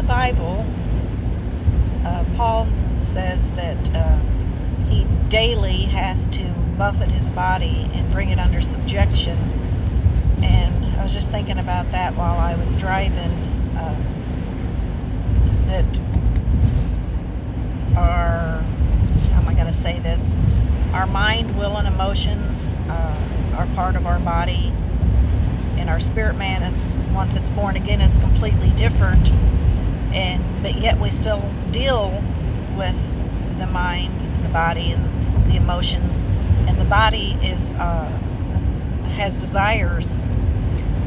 Bible, Paul says that he daily has to buffet his body and bring it under subjection. And I was just thinking about that while I was driving, that our, how am I going to say this? Our mind, will, and emotions are part of our body, and our spirit man is, once it's born again, is completely different. But yet we still deal with the mind and the body and the emotions. And the body has desires,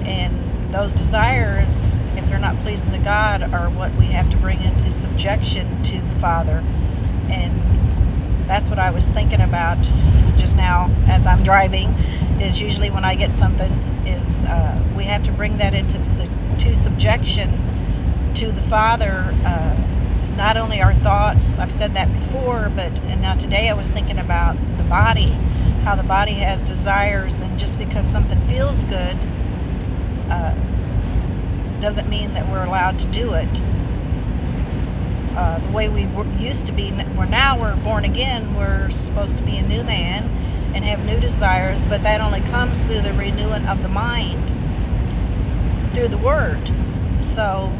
and those desires, if they're not pleasing to God, are what we have to bring into subjection to the Father. And that's what I was thinking about just now as I'm driving, is usually when I get something, is we have to bring that into subjection to the Father. Not only our thoughts, I've said that before, and now today I was thinking about the body, how the body has desires, and just because something feels good doesn't mean that we're allowed to do it. The way we used to be, now we're born again, we're supposed to be a new man and have new desires, but that only comes through the renewing of the mind, through the Word. So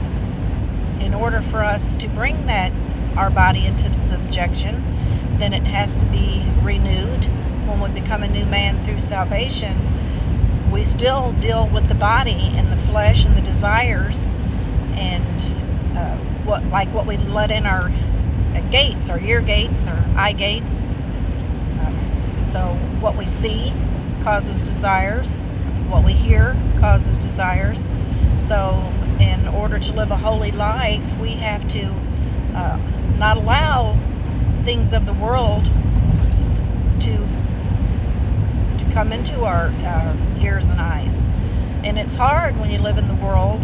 in order for us to bring our body into subjection, then it has to be renewed. When we become a new man through salvation, we still deal with the body and the flesh and the desires, and what we let in our gates, our ear gates, our eye gates. So what we see causes desires, what we hear causes desires. So in order to live a holy life, we have to not allow things of the world to come into our ears and eyes. And it's hard when you live in the world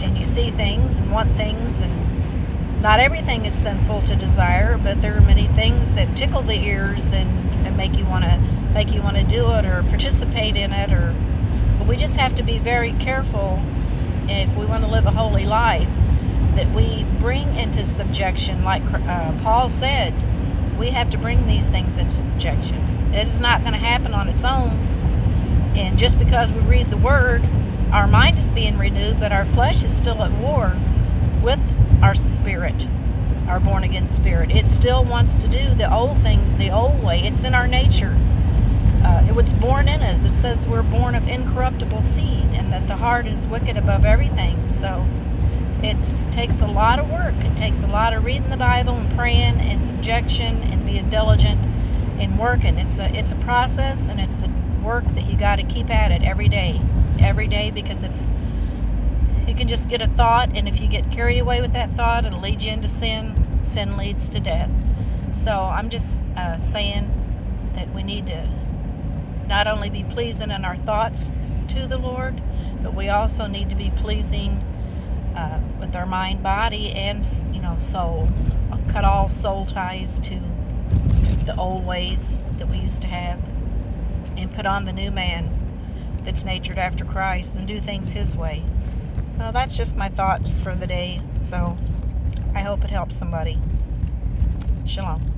and you see things and want things, and not everything is sinful to desire, but there are many things that tickle the ears and make you want to do it or participate in it. But we just have to be very careful if we want to live a holy life, that we bring into subjection, like Paul said, we have to bring these things into subjection. It is not going to happen on its own. And just because we read the Word, our mind is being renewed, but our flesh is still at war with our spirit, our born-again spirit. It still wants to do the old things the old way. It's in our nature. It was born in us. It says we're born of incorruptible seed, and that the heart is wicked above everything. So it takes a lot of work. It takes a lot of reading the Bible and praying and subjection and being diligent and working. It's a process, and it's a work that you got to keep at it every day, because if you can just get a thought, and if you get carried away with that thought, it'll lead you into sin. Sin leads to death. So I'm just saying that we need to not only be pleasing in our thoughts to the Lord, but we also need to be pleasing with our mind, body, and soul. Cut all soul ties to the old ways that we used to have, and put on the new man that's natured after Christ, and do things His way. Well, that's just my thoughts for the day, so I hope it helps somebody. Shalom.